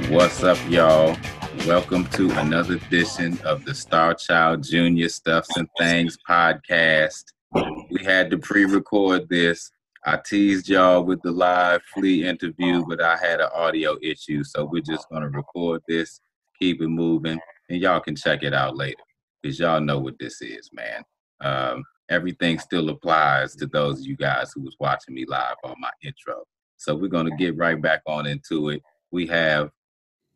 What's up, y'all? Welcome to another edition of the Starchildjr Stuffs and Thangs podcast. We had to pre-record this. I teased y'all with the live Flea interview, but I had an audio issue, so we're just going to record this, keep it moving, and y'all can check it out later, because y'all know what this is, man. Everything still applies to those of you guys who was watching me live on my intro. So we're going to get right back on into it. We have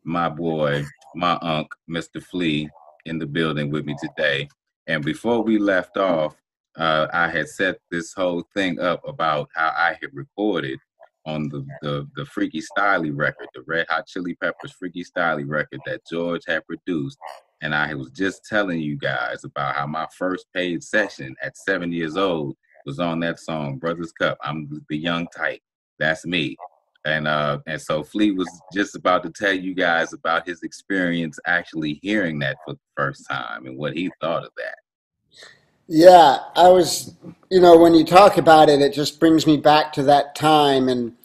my boy, my unc, Mr. Flea, in the building with me today. And before we left off, I had set this whole thing up about how I had recorded on the Freaky Styley record, the Red Hot Chili Peppers Freaky Styley record that George had produced. And I was just telling you guys about how my first paid session at 7 years old was on that song, Brother's Cup. I'm the young type. That's me. And so Flea was just about to tell you guys about his experience actually hearing that for the first time and what he thought of that. Yeah, I was, when you talk about it, it just brings me back to that time. And,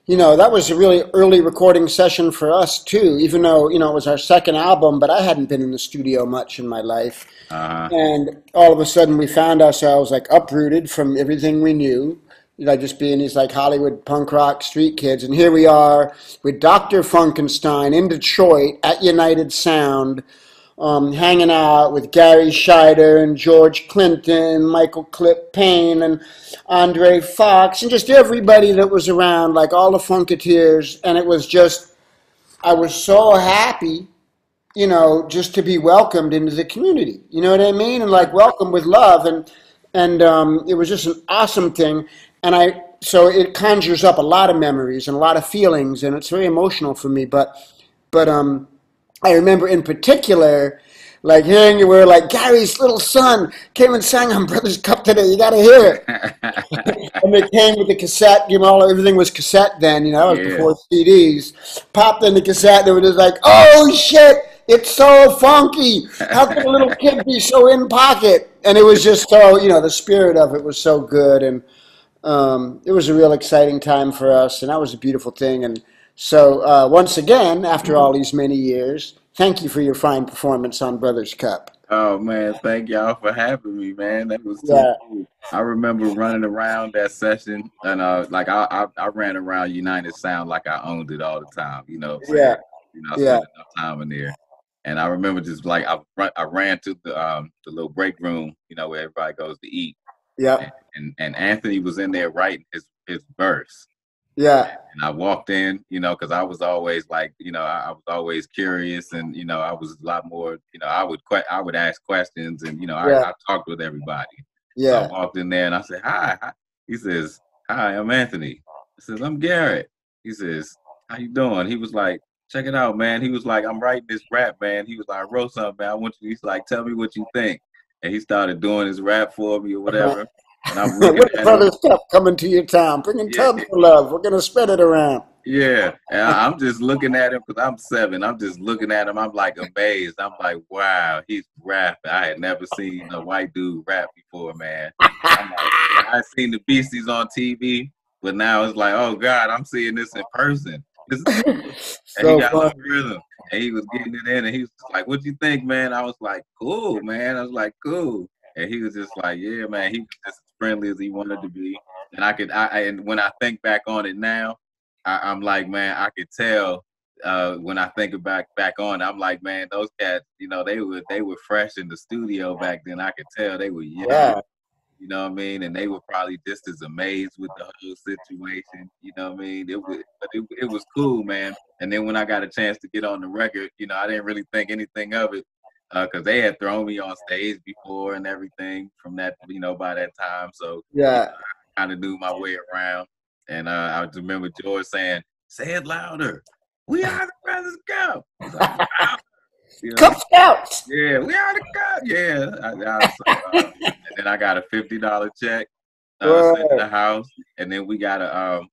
that was a really early recording session for us, too, even though, it was our second album, but I hadn't been in the studio much in my life. And all of a sudden we found ourselves like uprooted from everything we knew. Just being these like Hollywood punk rock street kids. And here we are with Dr. Funkenstein in Detroit at United Sound, hanging out with Gary Shider and George Clinton, Michael Clip Payne and Andre Fox, and just everybody that was around, like all the Funketeers. And it was just, I was so happy, just to be welcomed into the community. You know what I mean? And like welcomed with love. And it was just an awesome thing. And so it conjures up a lot of memories and a lot of feelings, and it's very emotional for me. But I remember in particular, like hearing you were like, Gary's little son came and sang on Brother's Cup today. You got to hear it. And they came with the cassette. Everything was cassette then. It was before CDs. Popped in the cassette. They were just like, oh shit, it's so funky. How could a little kid be so in pocket? And it was just so, the spirit of it was so good. And it was a real exciting time for us, and that was a beautiful thing. And so once again, after all these many years, thank you for your fine performance on Brothers Cup. Oh man, thank y'all for having me, man. That was too cool. I remember running around that session, and I ran around United Sound like I owned it all the time. I spent enough time in there. And I remember just like I ran to the little break room, where everybody goes to eat. Yeah. And Anthony was in there writing his verse. Yeah. And I walked in, because I was always like, I was always curious, and I was a lot more, I would ask questions, and I talked with everybody. Yeah. So I walked in there and I said, hi. He says, hi, I'm Anthony. I says, I'm Garrett. He says, how you doing? He was like, check it out, man. He was like, I'm writing this rap, man. He was like, I wrote something, man. He's like, tell me what you think. And he started doing his rap for me or whatever. And I'm looking at Brother's Cup coming to your town, bringing tubs of love. We're gonna spread it around. Yeah, and I'm just looking at him because I'm 7. I'm just looking at him. I'm like amazed. I'm like, wow, he's rapping. I had never seen a white dude rap before, man. I've seen the Beasties on TV, but now it's like, oh God, I'm seeing this in person. And he got a rhythm, and he was getting it in, and he was like, "What you think, man?" I was like, "Cool, man." I was like, "Cool," and he was just like, "Yeah, man." He was just as friendly as he wanted to be, and and when I think back on it now, I'm like, man, I could tell when I think back on it, I'm like, man, those cats, they were fresh in the studio back then. I could tell they were young. Yeah. You know what I mean? And they were probably just as amazed with the whole situation. You know what I mean? It was cool, man. And then when I got a chance to get on the record, I didn't really think anything of it because they had thrown me on stage before and everything from that, by that time. So I kind of knew my way around. And I just remember George saying, "Say it louder. We are the Brothers Cup." Cup Scouts. Yeah, we are the Cup. Yeah. And then I got a $50 check sent to the house, and then we got a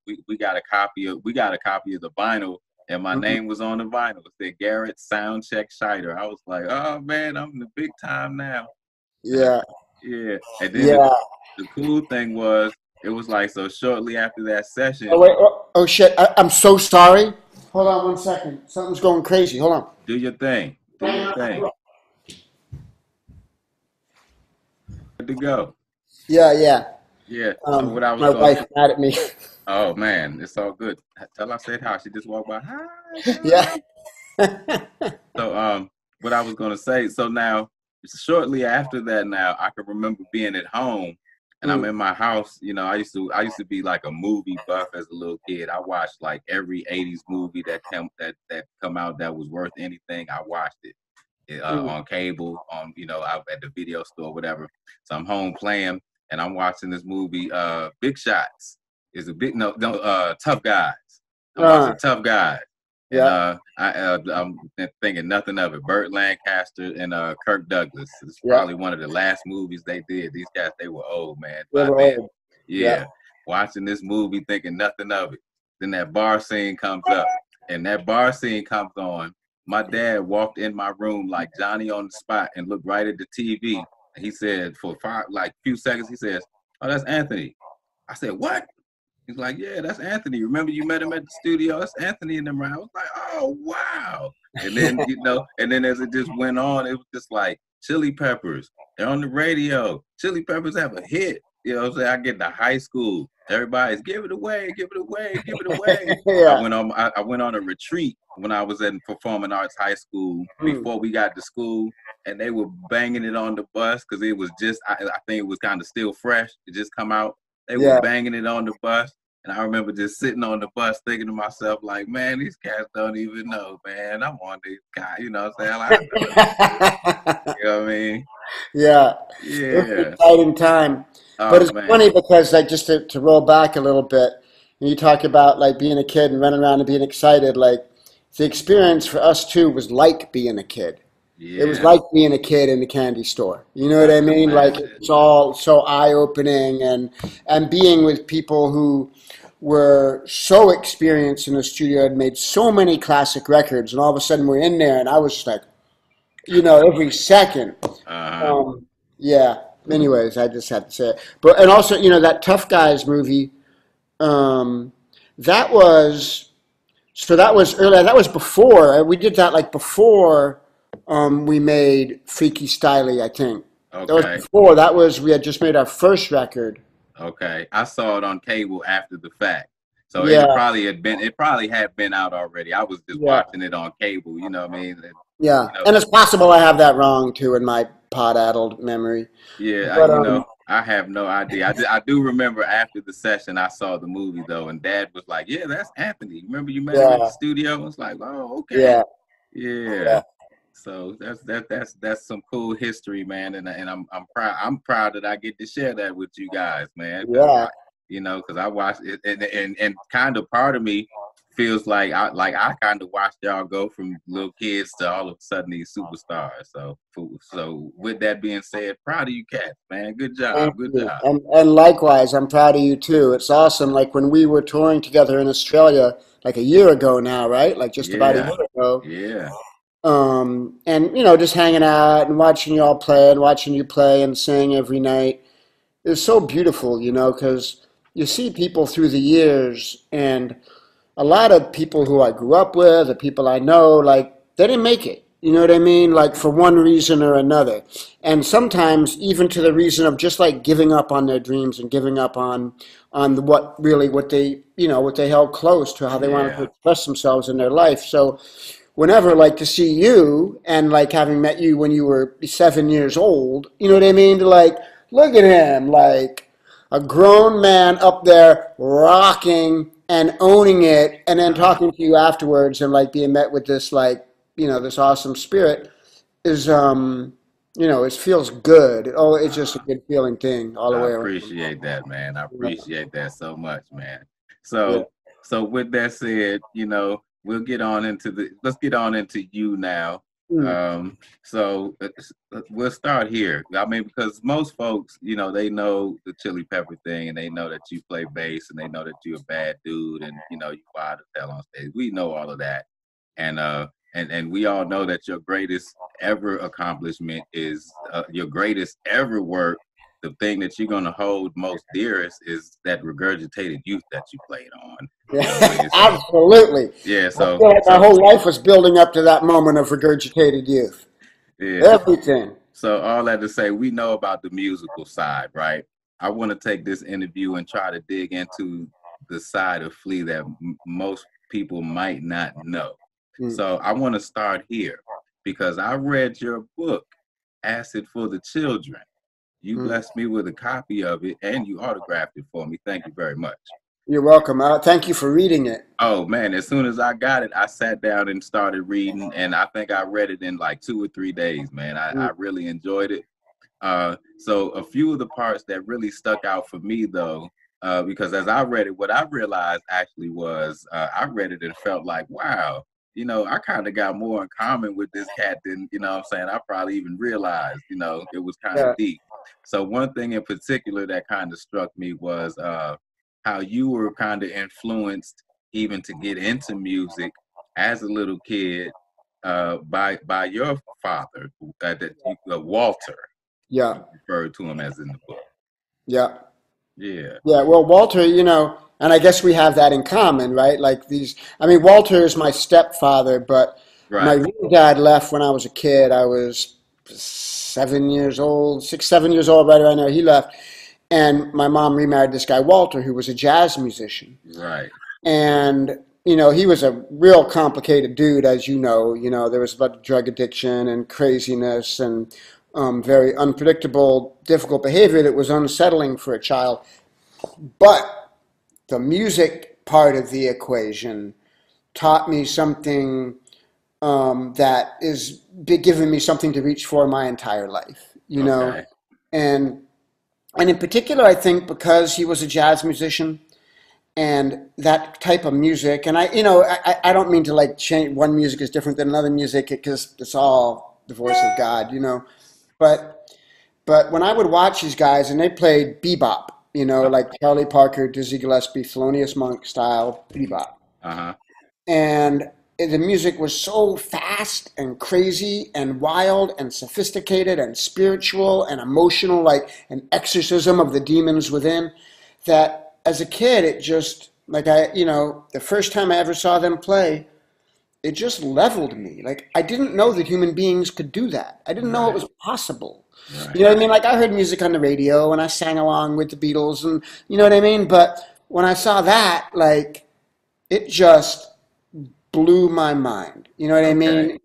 copy of the vinyl, and my name was on the vinyl. It said Garrett Soundcheck Shider. I was like, oh man, I'm in the big time now. Yeah. Yeah. And then the cool thing was, it was like, so shortly after that session. Oh shit! I'm so sorry. Hold on 1 second. Something's going crazy. Hold on. Do your thing. Do your thing. Good to go. Yeah, yeah. Yeah. So what I was My gonna wife say. mad at me. Oh man, it's all good. Tell her I said hi. She just walked by. Hi, Yeah. girl. So what I was gonna say. So now, shortly after that, now I can remember being at home, and I'm Mm. in my house. You know, I used to be like a movie buff as a little kid. I watched like every '80s movie that come out that was worth anything. I watched it. Mm. On cable, out at the video store, whatever. So I'm home playing, and I'm watching this movie, Big Shots. Is a big no, Tough Guys. I'm watching Tough Guys, and Yeah. I'm thinking nothing of it. Burt Lancaster and Kirk Douglas. It's Yeah. probably one of the last movies they did. These guys, they were old, man. They But were man, old. Yeah. yeah, watching this movie, thinking nothing of it. Then that bar scene comes up, and that bar scene comes on. My dad walked in my room like Johnny on the spot and looked right at the TV. And he said, for few seconds, he says, "Oh, that's Anthony." I said, "What?" He's like, "Yeah, that's Anthony. Remember you met him at the studio? That's Anthony in them round." I was like, "Oh, wow." And then, and then as it just went on, it was just like Chili Peppers. They're on the radio. Chili Peppers have a hit. You know what I'm saying? I get to high school. Everybody's give it away, give it away, give it away. Yeah. I went on a retreat when I was in performing arts high school Mm. before we got to school, and they were banging it on the bus because it was just I think it was kind of still fresh. It just come out. They were Yeah. banging it on the bus. And I remember just sitting on the bus thinking to myself, like, man, these cats don't even know, man. I'm on these guys, you know what I'm saying? Like, you know what I mean? Yeah. It was an Yeah. exciting time. But Oh it's funny man. because, like, just to roll back a little bit, when you talk about like being a kid and running around and being excited, like the experience for us too was like being a kid. It was Yeah. like being a kid in the candy store. You know what I I can mean? Like imagine. it's all so eye-opening, and being with people who were so experienced in the studio and made so many classic records, and all of a sudden we're in there, and I was just like, every second. Uh-huh. Yeah. Anyways, I just had to say it. But and also, that Tough Guys movie. Um, that was that was earlier. That was before we did that. Like before, we made Freaky Styley. I think that was Okay. before. That was we had just made our first record. Okay. I saw it on cable after the fact. So Yeah. it probably had been out already. I was just Yeah. watching it on cable, you know what I mean? And, Yeah. you know, And it's possible I have that wrong too in my pod-addled memory. yeah, But I have no idea. I do remember after the session, I saw the movie though, and Dad was like, "Yeah, that's Anthony. Remember you met him at the yeah. studio?" I was like, "Oh, okay, Yeah. yeah." Yeah. So that's some cool history, man, and I'm proud. I'm proud that I get to share that with you guys, man, because Yeah. because I watched it, and kind of part of me feels like I kind of watched y'all go from little kids to all of a sudden these superstars. So with that being said, proud of you cats, man. Good Thank job, good you. job. And likewise, I'm proud of you too. It's awesome. Like when we were touring together in Australia, like a year ago now, right? Like just about a Yeah, year ago. yeah, And just hanging out and watching you all play and watching you play and sing every night. It's so beautiful, because you see people through the years, and a lot of people who I grew up with, the people I know, like they didn't make it. You know what I mean? Like for one reason or another. And sometimes even to the reason of just like giving up on their dreams and giving up on what they held close to how they wanted to yeah. express themselves in their life. So whenever like to see you and like having met you when you were 7 years old, you know what I mean? To like look at him, like a grown man up there rocking and owning it, and then Uh-huh. talking to you afterwards and like being met with this like this awesome spirit is it feels good. Oh, it's just a Uh-huh. good feeling thing all the I way around. appreciate that, man. I appreciate that so much, man. Yeah. So with that said, let's get on into you now. Mm. We'll start here. I mean, because most folks, they know the Chili Pepper thing, and they know that you play bass, and they know that you're a bad dude, and you wild as hell on stage. We know all of that, and we all know that your greatest ever accomplishment is your greatest ever work, the thing that you're gonna hold most dearest is that regurgitated youth that you played on. You know what I mean? So, Absolutely. yeah. I feel like my whole life was building up to that moment of regurgitated youth. Yeah. Everything. So all that to say, we know about the musical side, right? I want to take this interview and try to dig into the side of Flea that most people might not know. So I want to start here because I read your book, Acid for the Children. You blessed me with a copy of it and you autographed it for me. Thank you very much. You're welcome. Thank you for reading it. Oh man, as soon as I got it, I sat down and started reading, and I think I read it in like 2 or 3 days, man. I really enjoyed it. So a few of the parts that really stuck out for me though, because as I read it, what I realized actually was I read it and felt like, wow, you know, I kind of got more in common with this cat than, you know what I'm saying, I probably even realized, you know, it was kind of deep. So one thing in particular that kind of struck me was how you were kind of influenced even to get into music as a little kid by your father, Walter. Yeah. You referred to him as in the book. Yeah. Yeah. Yeah. Well, Walter, you know, and I guess we have that in common, right? Like I mean, Walter is my stepfather, but my Right. real dad left when I was a kid. I was 7 years old, 6, 7 years old, right around there. He left. And my mom remarried this guy, Walter, who was a jazz musician. Right. And, you know, he was a real complicated dude, as you know. You know, there was about drug addiction and craziness and very unpredictable, difficult behavior that was unsettling for a child. But the music part of the equation taught me something that is giving me something to reach for my entire life, you know. Okay. And in particular, I think because he was a jazz musician and that type of music, and I don't mean to like change one music is different than another music because it's all the voice of God, you know. But when I would watch these guys and they played bebop, you know, like Charlie Parker, Dizzy Gillespie, Thelonious Monk style bebop, Uh-huh. and the music was so fast and crazy and wild and sophisticated and spiritual and emotional, like an exorcism of the demons within, that as a kid, it just, like the first time I ever saw them play, it just leveled me. Like, I didn't know that human beings could do that. I didn't know it was possible. Right. You know what I mean? Like, I heard music on the radio and I sang along with the Beatles and, you know what I mean? But when I saw that, like, it just blew my mind. You know what I mean?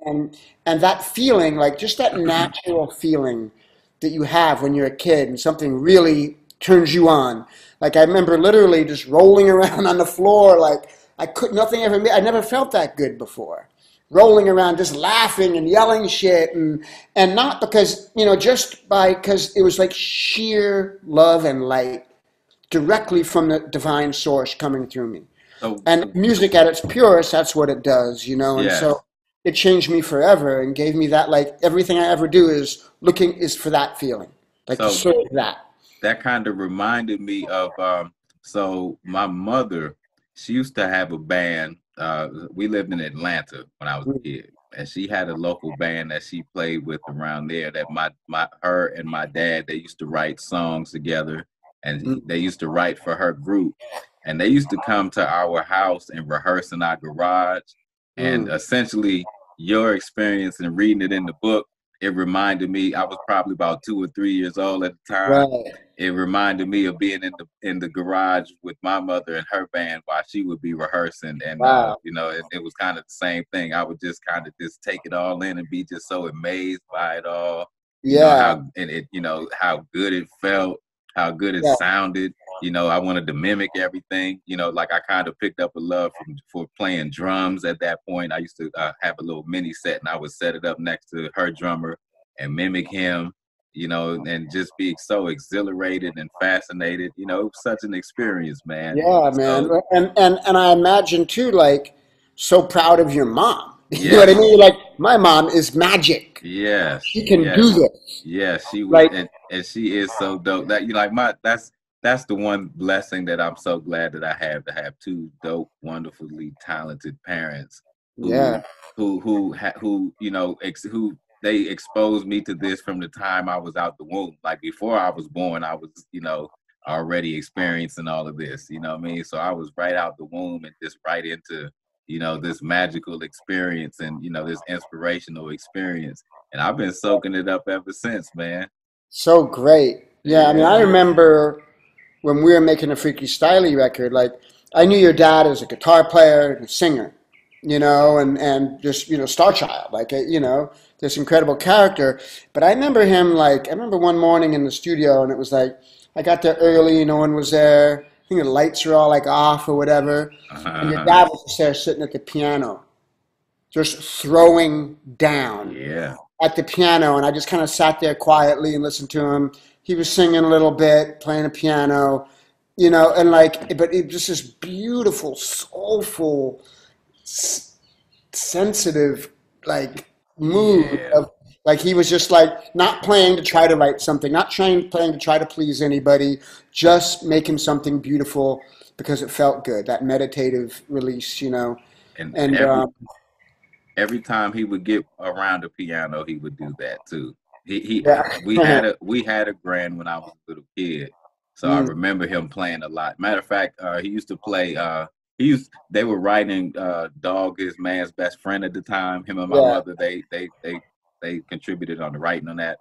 And that feeling, like just that natural feeling that you have when you're a kid and something really turns you on. Like I remember literally just rolling around on the floor like nothing ever I never felt that good before. Rolling around just laughing and yelling shit and not because, just by because it was like sheer love and light directly from the divine source coming through me. And music at its purest, that's what it does, and Yes. so it changed me forever and gave me that, like, everything I ever do is for that feeling, like to serve that. That kind of reminded me of, so my mother, she used to have a band. We lived in Atlanta when I was a kid, and she had a local band that she played with around there that her and my dad, they used to write songs together, and they used to write for her group. And they used to come to our house and rehearse in our garage. And essentially, your experience in reading it in the book, it reminded me, I was probably about 2 or 3 years old at the time. Right. It reminded me of being in the garage with my mother and her band while she would be rehearsing. And, Wow. it was kind of the same thing. I would just kind of just take it all in and be just so amazed by it all. Yeah. How good it felt, how good it sounded. I wanted to mimic everything. Like I kind of picked up a love for playing drums at that point. I used to have a little mini set and I would set it up next to her drummer and mimic him, and just be so exhilarated and fascinated. It was such an experience, man. Yeah, man. So, And I imagine too, like, so proud of your mom. You know yes. what I mean? Like, my mom is magic. Yes. She can Yes. do this. Yes, she was, Like, and she is so dope. That that's the one blessing that I'm so glad that I have, to have two dope, wonderfully talented parents who yeah. who they exposed me to this from the time I was out the womb. Like before I was born, I was, already experiencing all of this, you know what I mean? So I was right out the womb and just right into, this magical experience and, this inspirational experience. And I've been soaking it up ever since, man. So great. Yeah, I mean, I Yeah. remember when we were making a Freaky Styley record, like I knew your dad as a guitar player and a singer, and just Starchild, like this incredible character. But I remember him like I remember one morning in the studio, and it was like I got there early, no one was there. I think the lights were all like off or whatever, and your Uh-huh. dad was just there sitting at the piano, just throwing down Yeah. at the piano, and I just kind of sat there quietly and listened to him. He was singing a little bit, playing a piano, and like, but it just this beautiful, soulful, sensitive, like mood Yeah. of like he was just like not playing to try to write something, not playing to try to please anybody, just making something beautiful because it felt good. That meditative release, And and every time he would get around the piano, he would do that too. We yeah, had a grand when I was a little kid, so I mm, remember him playing a lot. Matter of fact, he used to play. They were writing "Dog Is Man's Best Friend" at the time. Him and my yeah, mother, they contributed on the writing on that.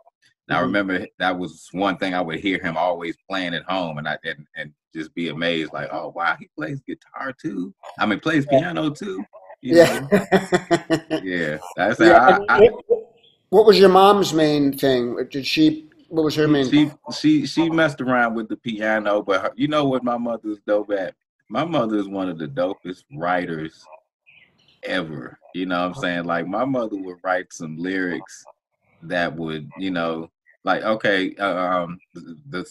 And I hmm remember that was one thing I would hear him always playing at home, and just be amazed, like, oh wow, he plays guitar too. I mean, plays piano too. You yeah, know, yeah, that's yeah. I What was your mom's main thing? Did she? What was her she main thing? she she messed around with the piano, but you know what my mother's dope at? My mother is one of the dopest writers ever. You know what I'm saying? Like my mother would write some lyrics that would, like okay, the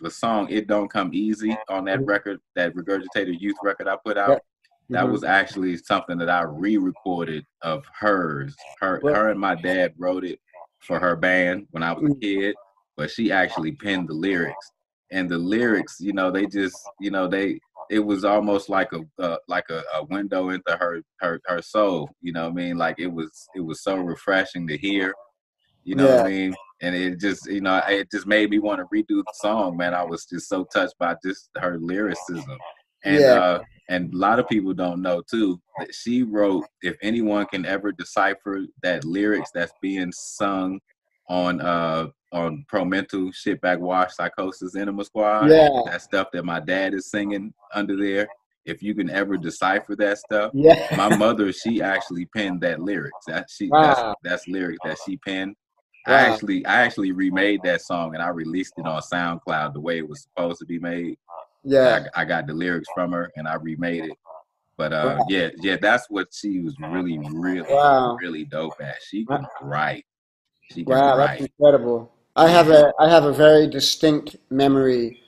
song "It Don't Come Easy" on that record, that Regurgitated Youth record I put Yeah. out. That hmm was actually something that I re-recorded of hers. Well, Her and my dad wrote it for her band when I was a kid, but she actually penned the lyrics. And the lyrics, they just, it was almost like a window into her soul. You know what I mean? Like it was so refreshing to hear, you know what I yeah, mean? And it just made me want to redo the song, man. I was just so touched by just her lyricism. And yeah, and a lot of people don't know too that she wrote, if anyone can ever decipher that lyrics that's being sung on Pro Mental, Shit Back Wash, Psychosis, Enema Squad, yeah, that stuff that my dad is singing under there, if you can ever decipher that stuff, my yeah. mother, she actually penned that lyrics. Wow, That's lyrics that she penned. wow. I actually remade that song and I released it on SoundCloud the way it was supposed to be made. Yeah, I got the lyrics from her and I remade it. But wow, yeah, that's what she was really, really, wow, really dope at. She can write. She can wow. That's write. incredible. Yeah. I have a very distinct memory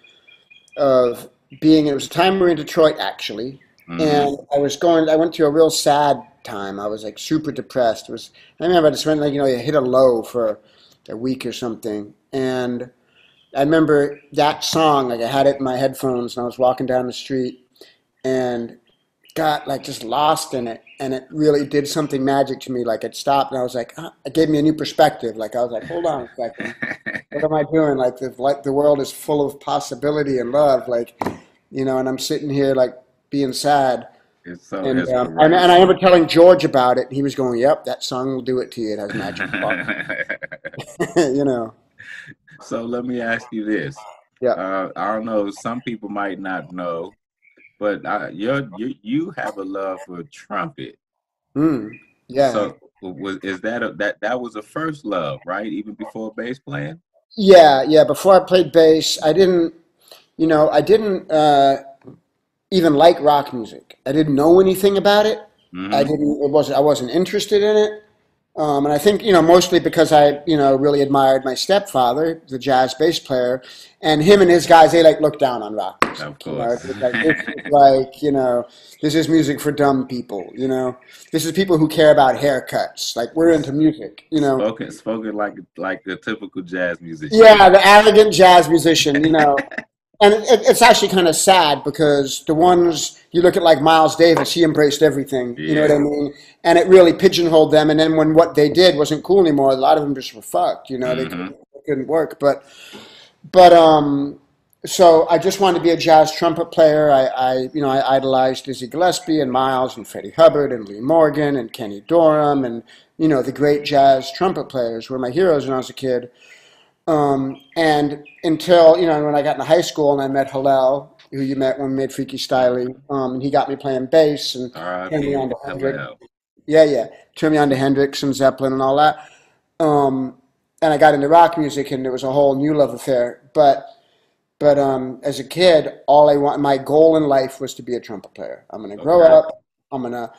of being. It was a time we were in Detroit actually, Mm-hmm. and I went through a real sad time. I was like super depressed. It was. I remember I just went like you hit a low for a week or something, and I remember that song. Like I had it in my headphones, and I was walking down the street, and got like just lost in it, and it really did something magic to me. Like it stopped, and I was like, it gave me a new perspective. Like I was like, hold on a second, what am I doing? Like the world is full of possibility and love. Like and I'm sitting here like being sad. And It's and I crazy. remember telling George about it. And he was going, "Yep, that song will do it to you. It has magic quality." you know. So let me ask you this. Yeah. I don't know. Some people might not know, but you have a love for trumpet. Mm. Yeah. So is that was a first love, right? Even before bass playing. Yeah. Yeah. Before I played bass, I didn't even like rock music. I didn't know anything about it. Mm-hmm. I wasn't interested in it. And I think, mostly because I, really admired my stepfather, the jazz bass player, and him and his guys, they like look down on rock Of music. course. It's like, this is like, this is music for dumb people. This is people who care about haircuts. Like we're into music. Spoken like the typical jazz musician. Yeah, the arrogant jazz musician. And it's actually kind of sad because the ones you look at like Miles Davis, he embraced everything. You know what I Yeah. mean? And it really pigeonholed them. And then when what they did wasn't cool anymore, a lot of them just were fucked. You know, Mm-hmm. they couldn't work. But so I just wanted to be a jazz trumpet player. I idolized Dizzy Gillespie and Miles and Freddie Hubbard and Lee Morgan and Kenny Dorham and the great jazz trumpet players were my heroes when I was a kid. And until when I got into high school and I met Hillel, who you met when we made Freaky Styley, and he got me playing bass and turned me on R.I.P. to Hendrix. Hello. Yeah, yeah, turned me on to Hendrix and Zeppelin and all that. Um, and I got into rock music, and it was a whole new love affair. But as a kid, my goal in life was to be a trumpet player. I'm gonna grow Okay. up. I'm gonna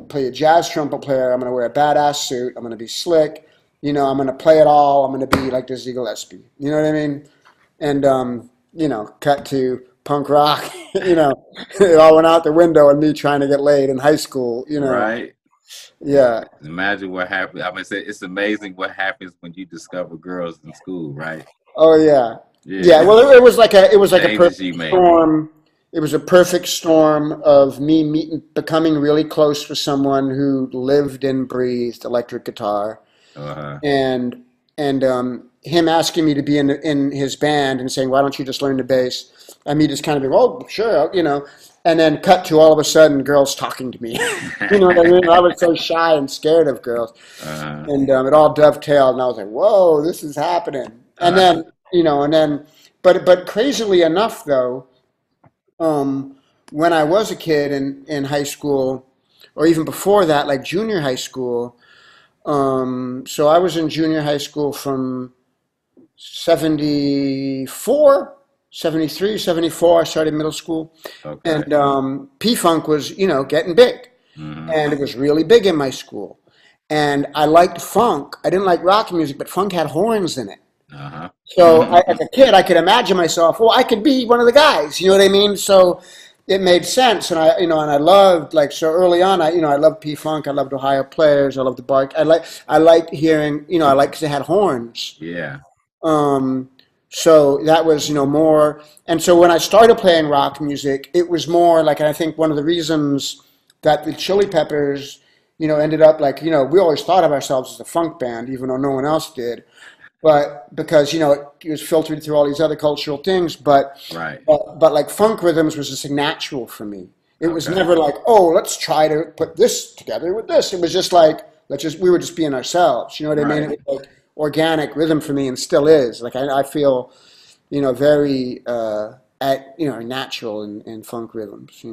play a jazz trumpet player. I'm gonna wear a badass suit. I'm gonna be slick. I'm gonna play it all. I'm gonna be like Dizzy Gillespie. You know what I mean? And cut to punk rock. It all went out the window, and me trying to get laid in high school. Right. Yeah. Imagine what happens. I mean, it's amazing what happens when you discover girls in school, right? Oh yeah, yeah. Yeah. Well, it was like a Changes you perfect make. storm. It was a perfect storm of me becoming really close with someone who lived and breathed electric guitar, Uh-huh. and him asking me to be in his band and saying, "Why don't you just learn the bass?" And me just kind of being, "Well, sure," and then cut to all of a sudden girls talking to me. You know what I mean? I was so shy and scared of girls. Uh-huh. And it all dovetailed, and I was like, "Whoa, this is happening!" And Uh, but crazily enough, though, um, when I was a kid in high school, or even before that, like junior high school, so I was in junior high school from 74, 73, 74. I started middle school, okay. and P-Funk was getting big, Mm-hmm. and it was really big in my school. And I liked funk. I didn't like rock music, but funk had horns in it. Uh-huh. So as a kid, I could imagine myself, well, I could be one of the guys. You know what I mean? So it made sense, and I loved like so early on. I loved P Funk. I loved Ohio Players. I loved the Bark. I liked hearing. I liked because it had horns. Yeah. Um, so that was more. And so when I started playing rock music, it was more like. And I think one of the reasons that the Chili Peppers, ended up like we always thought of ourselves as a funk band, even though no one else did, but because it was filtered through all these other cultural things, but Right. but like funk rhythms was just natural for me. It was Okay. never like, oh, let's try to put this together with this. It was just like we were just being ourselves. You know what I mean? Right. It was like organic rhythm for me, and still is. Like I feel very natural in funk rhythms.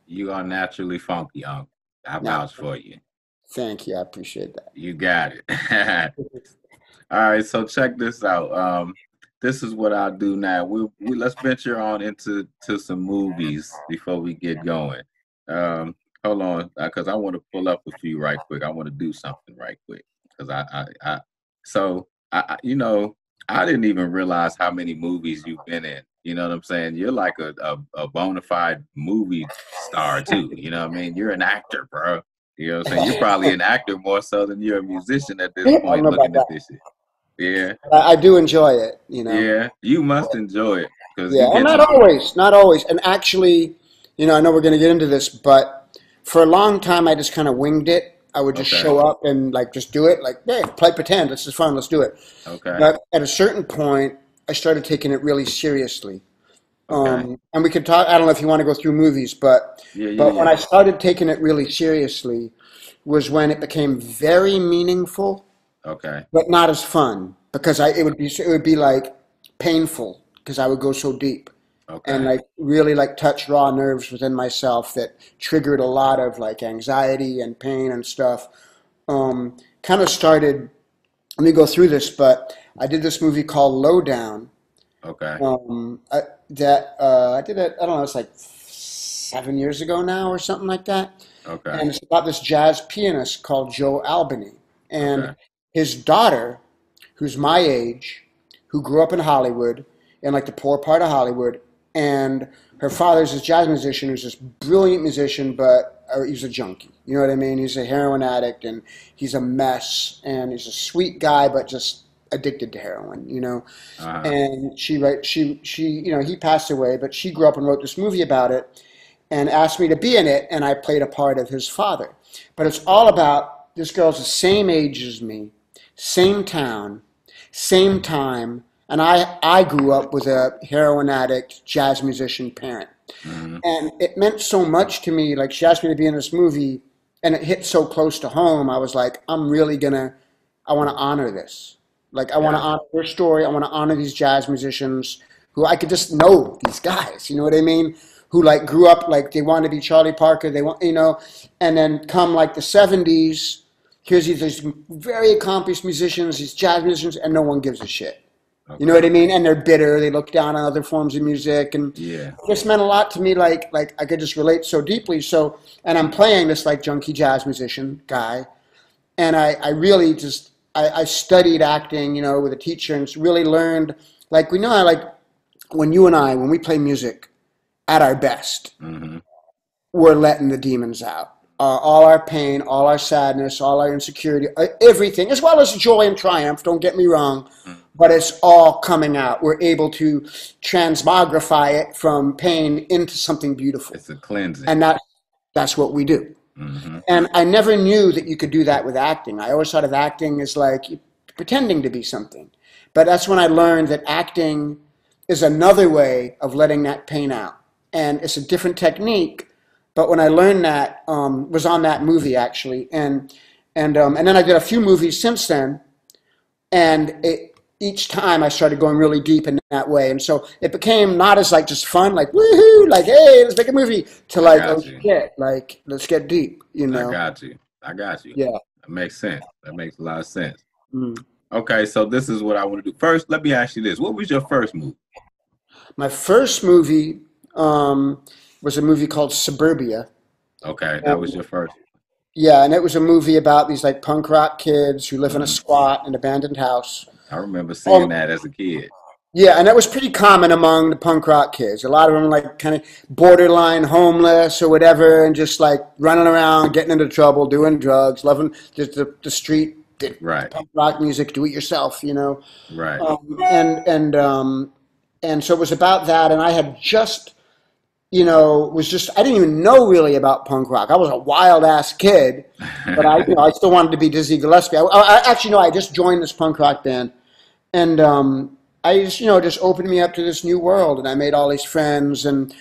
You are naturally funky, Unc. I Now, vouch for you. thank you, I appreciate that. You got it. All right, so check this out. This is what I'll do now. We let's venture on into some movies before we get going. Hold on, because I want to pull up a few right quick. I want to do something right quick because so I didn't even realize how many movies you've been in. You know what I'm saying? You're like a bona fide movie star too. You know what I mean? You're an actor, bro. You know what I'm saying? You're probably an actor more so than you're a musician at this I don't point know about looking at that. this shit. Yeah, I do enjoy it. yeah. You must enjoy it because you Yeah, and get not some. always, not always. And actually, I know we're going to get into this, but for a long time, I just kind of winged it. I would just Okay, show up and like just do it, like, hey, play pretend. This is fun. Let's do it. okay, But at a certain point, I started taking it really seriously. okay. And we could talk. I don't know if you want to go through movies, but Yeah, yeah, but when yeah. I started taking it really seriously was when it became very meaningful Okay, but not as fun because it would be like painful because I would go so deep and okay, like really like touch raw nerves within myself that triggered a lot of like anxiety and pain and stuff. Kind of started. Let me go through this, but I did this movie called Lowdown. okay, I did it. I don't know. It's like 7 years ago now or something like that. okay, And it's about this jazz pianist called Joe Albany, and okay, his daughter, who's my age, who grew up in Hollywood, in like the poor part of Hollywood, and her father's this jazz musician who's this brilliant musician, but he's a junkie. You know what I mean? He's a heroin addict, and he's a mess, and he's a sweet guy, but just addicted to heroin, you know. Uh-huh. And she, you know, he passed away, but she grew up and wrote this movie about it and asked me to be in it, and I played a part of his father. But it's all about this girl's the same age as me, same town, same time, and I grew up with a heroin addict, jazz musician parent. Mm-hmm. And it meant so much to me. Like she asked me to be in this movie, and it hit so close to home. I was like, I want to honor this. Like I want to Gotcha. honor their story. I want to honor these jazz musicians who I could just know these guys. You know what I mean? Who like grew up like they want to be Charlie Parker. They want, you know, and then come like the '70s. Here's these very accomplished musicians, these jazz musicians, and no one gives a shit. You know Okay. what I mean? And they're bitter. They look down on other forms of music, and Yeah. this meant a lot to me. Like I could just relate so deeply. So, and I'm playing this like junkie jazz musician guy, and I really just I studied acting, you know, with a teacher, and really learned. Like we know, how, like when you and I when we play music at our best, Mm-hmm. we're letting the demons out. All our pain, all our sadness, all our insecurity, everything, as well as joy and triumph, don't get me wrong, but it's all coming out. We're able to transmogrify it from pain into something beautiful. It's a cleansing. And that's what we do. Mm-hmm. And I never knew that you could do that with acting. I always thought of acting as like pretending to be something. But that's when I learned that acting is another way of letting that pain out. And it's a different technique. But when I learned that, was on that movie actually, and then I did a few movies since then, and each time I started going really deep in that way, and so it became not as like just fun, like woohoo, like hey, let's make a movie, to I like oh got you. shit, like let's get deep, you I know? got you. I got you. Yeah. That makes sense. That makes a lot of sense. Mm. Okay, so this is what I want to do. First, let me ask you this. What was your first movie? My first movie was a movie called Suburbia. Okay, that was your first. Yeah, and it was a movie about these like punk rock kids who live in a Mhm. squat, an abandoned house. I remember seeing Um, that as a kid. yeah, and that was pretty common among the punk rock kids. A lot of them like kind of borderline homeless or whatever, and just like running around, getting into trouble, doing drugs, loving just the street, the Right, punk rock music, do it yourself, you know. right. Um, and and um, and so it was about that, and I had just you know, was just I didn't even know really about punk rock. I was a wild ass kid, but I still wanted to be Dizzy Gillespie. I actually no, I just joined this punk rock band, and I just just opened me up to this new world, and I made all these friends, and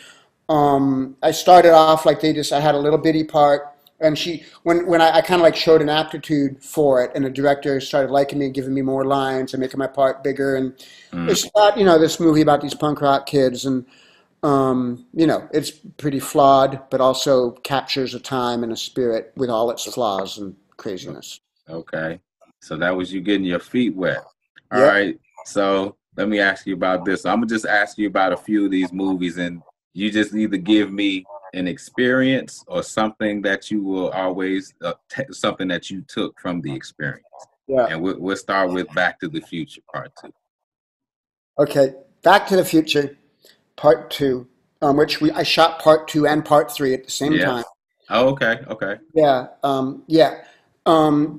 I started off like I had a little bitty part. And when I kind of like showed an aptitude for it, and the director started liking me, giving me more lines, and making my part bigger. And Mm, it's about this movie about these punk rock kids, and it's pretty flawed, but also captures a time and a spirit with all its flaws and craziness. okay. So that was you getting your feet wet. All Yep. right. So let me ask you about this. I'm gonna just ask you about a few of these movies, and you just either give me an experience or something that you will always something that you took from the experience. Yeah. And we'll start with Back to the Future Part Two. Okay. Back to the Future, Part Two, which I shot Part Two and Part Three at the same Yeah. time. Oh, okay. Okay. Yeah. Yeah.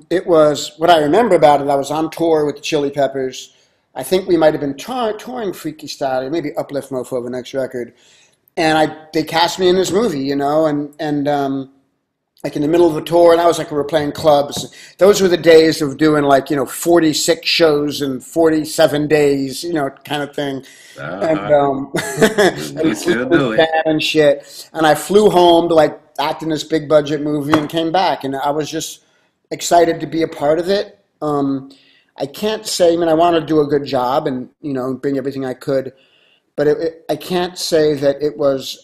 It was what I remember about it. I was on tour with the Chili Peppers. I think we might have been touring Freaky Style, or maybe Uplift Mofo, the next record. And they cast me in this movie, and like in the middle of a tour, and I was like, we were playing clubs. Those were the days of doing like 46 shows in 47 days, kind of thing. And Uh-huh. We and flew still with do it. band and shit. And I flew home to like act in this big budget movie and came back, and I was just excited to be a part of it. I can't say, I mean, I wanted to do a good job and bring everything I could, but I can't say that it was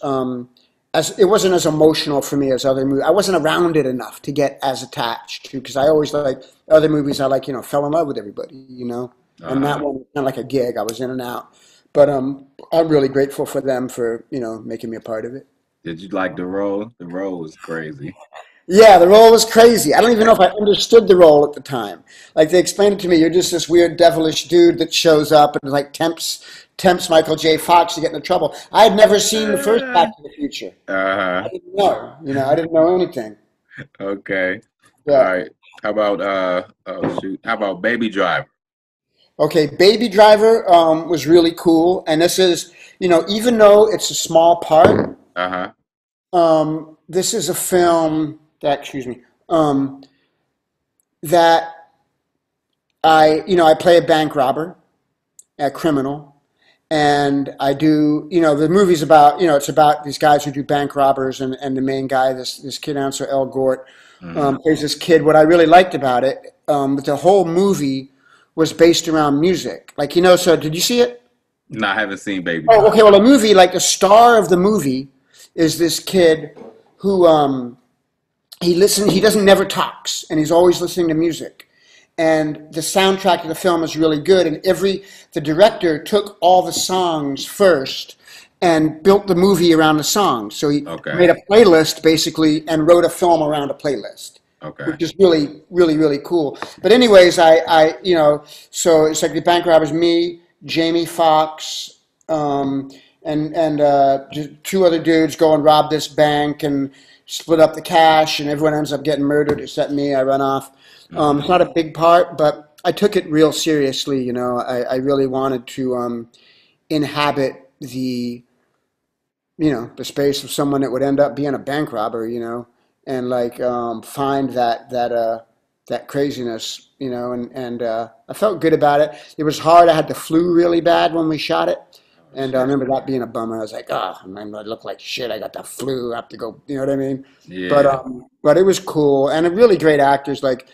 as it wasn't as emotional for me as other movies. I wasn't around it enough to get as attached to, because I always like other movies. I like fell in love with everybody, and that Uh-huh. one was kind of like a gig. I was in and out, but I'm really grateful for them for making me a part of it. Did you like the role? The role was crazy. Yeah, the role was crazy. I don't even know if I understood the role at the time. Like they explained it to me, you're just this weird devilish dude that shows up and like tempts Michael J. Fox to get into trouble. I had never seen the first Back Uh, to the Future. I uh-huh. didn't know. I didn't know anything. Okay. All Yeah. right. How about oh shoot. How about Baby Driver? Okay, Baby Driver was really cool, and this is, even though it's a small part, Uh-huh. this is a film that, excuse me, that I play a bank robber, a criminal, and I do, the movie's about, it's about these guys who do bank robbers, and the main guy, this kid answer El Gort, Mm-hmm. plays this kid. What I really liked about it, the whole movie was based around music. Like, so did you see it? No, I haven't seen Baby Oh, Driver. okay. Well, the movie, like the star of the movie, is this kid who he doesn't never talks, and he's always listening to music. And the soundtrack of the film is really good. And the director took all the songs first and built the movie around the songs. So he Okay. made a playlist basically and wrote a film around a playlist, Okay. which is really, really, really cool. But anyways, so it's like the bank robbers, me, Jamie Foxx, and just two other dudes go and rob this bank and split up the cash, and everyone ends up getting murdered except me. I run off. It's not a big part, but I took it real seriously. I really wanted to inhabit the space of someone that would end up being a bank robber, and like find that craziness, and I felt good about it. It was hard. I had the flu really bad when we shot it. And I remember that being a bummer. I was like, oh, man, I look like shit. I got the flu. I have to go. You know what I mean? Yeah. But it was cool, and really great actors like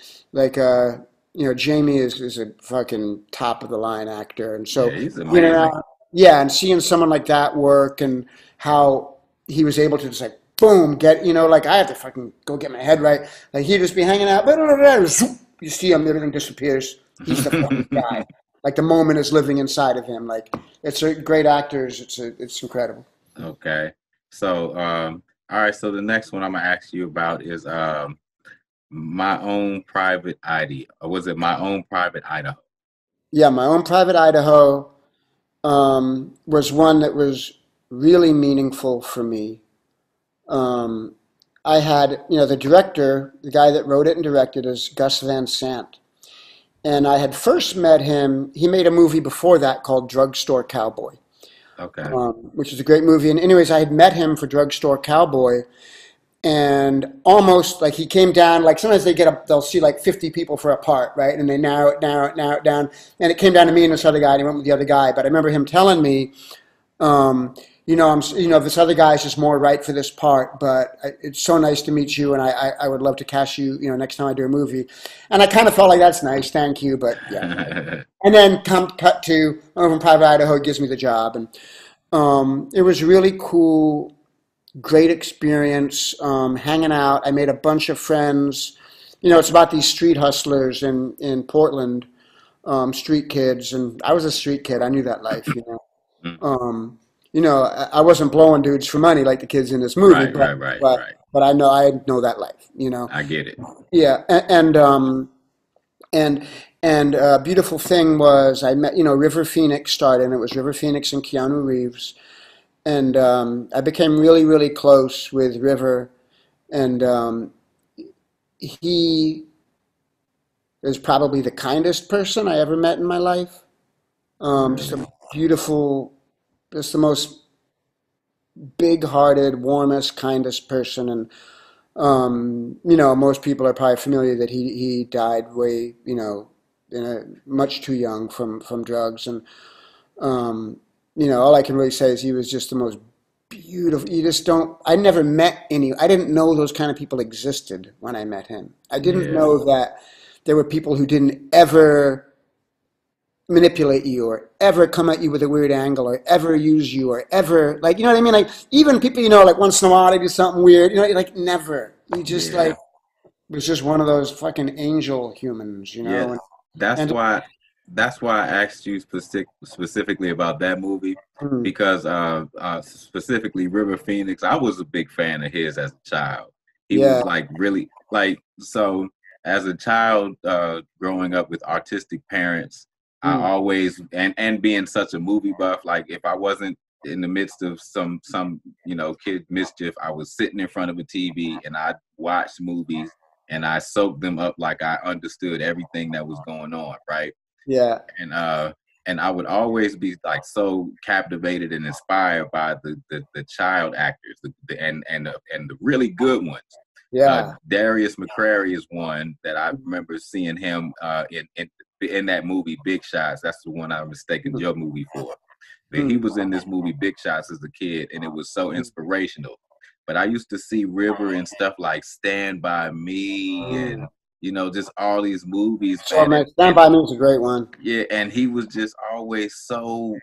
Jamie is a fucking top of the line actor, and Yeah, so he's amazing. yeah, and seeing someone like that work and how he was able to just like boom get like I have to fucking go get my head right. Like he'd just be hanging out, you see him, everything disappears. He's the fucking guy. Like the moment is living inside of him. Like it's a great actors. It's incredible. Okay. So, all right. So the next one I'm gonna ask you about is my own private ID. Or was it my own private Idaho? Yeah, my own private Idaho was one that was really meaningful for me. Um, I had, the director, the guy that wrote it and directed is Gus Van Sant. And I had first met him, he made a movie before that called Drugstore Cowboy, Okay. which is a great movie. And anyways, I had met him for Drugstore Cowboy, and almost like he came down, like sometimes they'll see like 50 people for a part, right? And they narrow it down. And it came down to me and this other guy, and he went with the other guy. But I remember him telling me, um, this other guy's just more right for this part, but it's so nice to meet you, and I would love to cast you, next time I do a movie. And I kind of felt like that's nice, thank you, but yeah. And then cut to over in Private Idaho gives me the job, and it was really cool, great experience, hanging out. I made a bunch of friends. It's about these street hustlers in Portland, street kids, and I was a street kid. I knew that life. Um, I wasn't blowing dudes for money like the kids in this movie, Right, but right, right, but right. but I know that life. I get it. Yeah, and beautiful thing was I met River Phoenix started, and it was River Phoenix and Keanu Reeves, and I became really really close with River, and he is probably the kindest person I ever met in my life. Just Really? a beautiful, just the most big-hearted, warmest, kindest person. And most people are probably familiar that he died way, much too young from drugs. And all I can really say is he was just the most beautiful. You just don't. I never met any. I didn't know those kind of people existed when I met him. I didn't Yeah. know that there were people who didn't ever manipulate you or ever come at you with a weird angle or ever use you or ever like what I mean, like even people like once in a while they do something weird, like never, you just Yeah. like was just one of those fucking angel humans, Yeah. and That's and why I asked you specifically about that movie mm, because specifically River Phoenix, I was a big fan of his as a child. He yeah, was like really like so as a child growing up with artistic parents, I mm, always and being such a movie buff, like if I wasn't in the midst of some kid mischief, I was sitting in front of a TV and I watched movies and I soaked them up like I understood everything that was going on, right? Yeah. And I would always be like so captivated and inspired by the child actors, and the really good ones. Yeah. Darius McCrary is one that I remember seeing him in that movie Big Shots. That's the one I mistaken your movie for. But he Mm. was in this movie Big Shots as a kid, and it was so inspirational. But I used to see River and stuff like Stand By Me, Mm. and just all these movies, So man. man, Stand And By Me is a great one. yeah, and he was just always so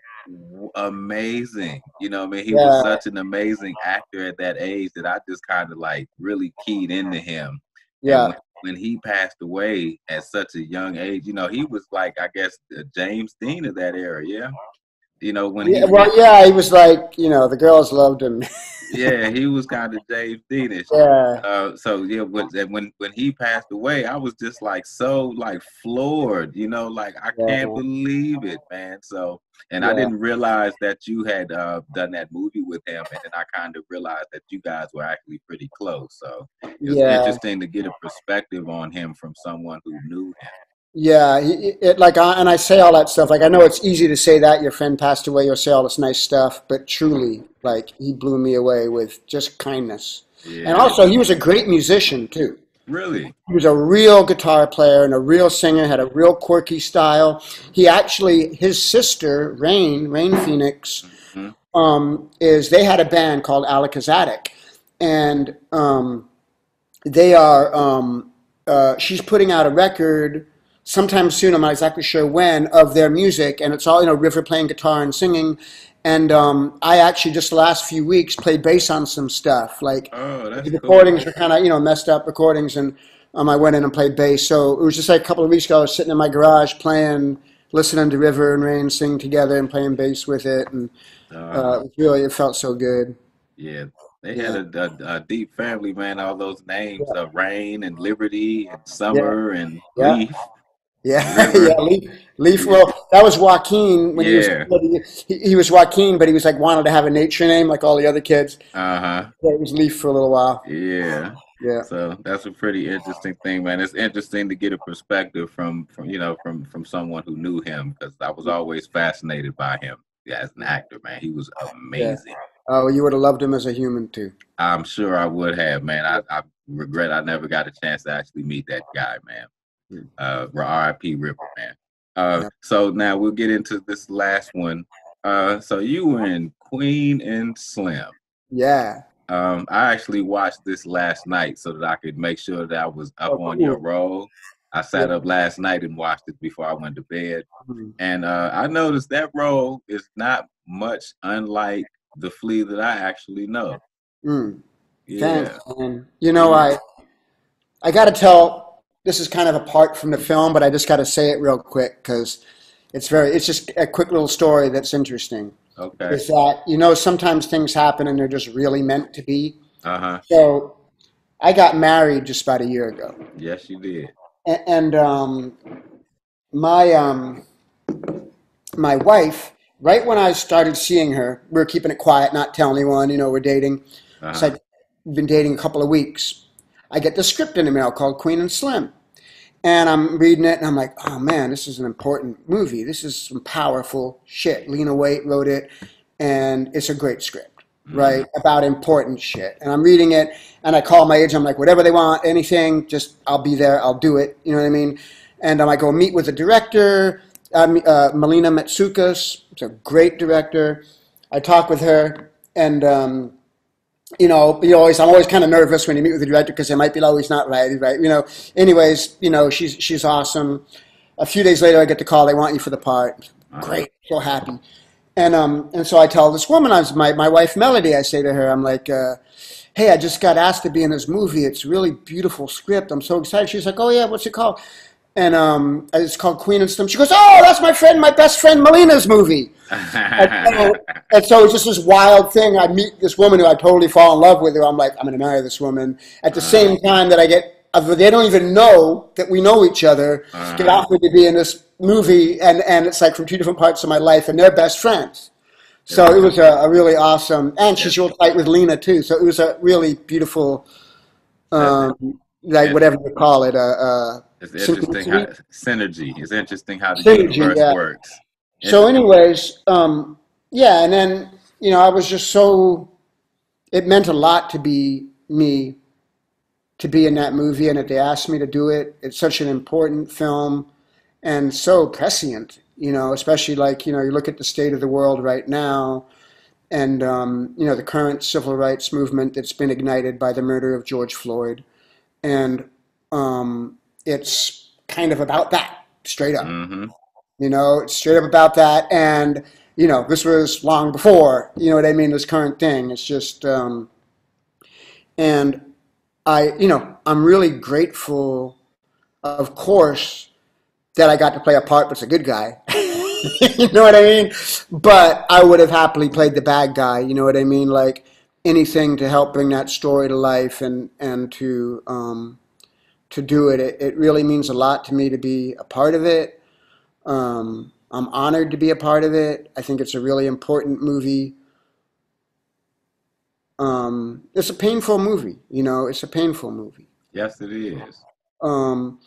amazing. I mean, he was Yeah. such an amazing actor at that age that I just kind of like really keyed into him. And Yeah. when he passed away at such a young age, he was like, I guess, James Dean of that era. Yeah. When Yeah. he Well, yeah, he was like, the girls loved him. yeah, he was kind of James Deanish. Yeah. So yeah, when he passed away, I was just like so like floored, like I can't Yeah. believe it, man. So, and I Yeah. didn't realize that you had done that movie with him, and then I kind of realized that you guys were actually pretty close. So it was Yeah. interesting to get a perspective on him from someone who knew him. Yeah, and I say all that stuff. Like, I know it's easy to say that your friend passed away or say all this nice stuff, but truly, like, he blew me away with just kindness. And Yeah, also, he was a great musician too. really. He was a real guitar player and a real singer, had a real quirky style. He actually, his sister, Rain Phoenix, Mm-hmm. they had a band called Alakazadic. And they are, she's putting out a record sometime soon, I'm not exactly sure when, of their music. And it's all, River playing guitar and singing. And I actually just the last few weeks played bass on some stuff. Like Oh, the that's cool. recordings were kind of messed up recordings, and I went in and played bass. So it was just like a couple of weeks ago. I was sitting in my garage playing, listening to River and Rain sing together, and playing bass with it, and Uh, it felt so good. Yeah, they had Yeah, a deep family, man. All those names yeah, of Rain and Liberty and yeah, Summer and yeah. Leaf, Yeah, yeah, River. Leaf. Yeah, Well, that was Joaquin when he was yeah. he was Joaquin, but he was like wanted to have a nature name like all the other kids. Uh-huh. So it was Leaf for a little while. Yeah. Yeah, So that's a pretty interesting thing, man. It's interesting to get a perspective from someone who knew him, because I was always fascinated by him. Yeah, as an actor, man. He was yeah. amazing. Oh, you would have loved him as a human too. I'm sure I would have, man. Yeah. I regret I never got a chance to actually meet that guy, man. Mm. R.I.P. Ripper, man. Yeah. So now we'll get into this last one. So you were in Queen and Slim. Yeah. I actually watched this last night so that I could make sure that I was up Oh, on cool. your role. I Yeah. sat up last night and watched it before I went to bed. Mm. And I noticed that role is not much unlike the Flea that I actually know. Mm. Thanks, Yeah. man. Yeah. I got to tell. This is kind of apart from the film, but I just got to say it real quick because it's just a quick little story that's interesting. Okay. Is that sometimes things happen and they're just really meant to be. Uh-huh. So I got married just about a year ago, Yes, you did. and my my wife, right when I started seeing her, we were keeping it quiet, not telling anyone, we're dating. It's Uh-huh. like we've been dating a couple of weeks. I get the script in the mail called Queen and Slim. And I'm reading it and I'm like, oh man, this is an important movie. This is some powerful shit. Lena Waite wrote it and it's a great script, Mm-hmm. right? About important shit. And I'm reading it and I call my agent. I'm like, whatever they want, anything, just I'll be there. I'll do it. You know what I mean? And I go meet with the director, Melina Metsukas. It's a great director. I talk with her and I'm always kind of nervous when you meet with the director because they might be, oh, he's not right. Anyways, she's awesome. A few days later, I get the call. They want you for the part. Uh-huh. Great, so happy. And so I tell this woman, my wife Melody. I say to her, I'm like, hey, I just got asked to be in this movie. It's a really beautiful script. I'm so excited. She's like, oh yeah, what's it called? And it's called Queen and Slim. She goes, oh, that's my best friend Melina's movie. And so it's just this wild thing. I meet this woman who I totally fall in love with. Her. I'm like, I'm going to marry this woman. At the Uh-huh. same time that they don't even know that we know each other. Get Uh-huh. offered to be in this movie, and it's like from two different parts of my life, and they're best friends. So it was a really awesome, and That, she's real tight with Lena too. So it was a really beautiful. that Um, like whatever you call it, It's interesting how synchronicity, synergy. It's interesting how the synergy. universe Yeah. works. So, anyways, yeah, and then I was just so it meant a lot to be me to be in that movie, and that they asked me to do it. It's such an important film and so prescient, especially like you look at the state of the world right now, and the current civil rights movement that's been ignited by the murder of George Floyd, and it's kind of about that straight up. Mm-hmm. It's straight up about that, and this was long before what I mean. This current thing, it's just and I'm really grateful, of course, that I got to play a part that's a good guy. You know what I mean? But I would have happily played the bad guy. You know what I mean? Like anything to help bring that story to life and to do it. It really means a lot to me to be a part of it. I'm honored to be a part of it. I think it's a really important movie. It's a painful movie. It's a painful movie. Yes, it is. Um,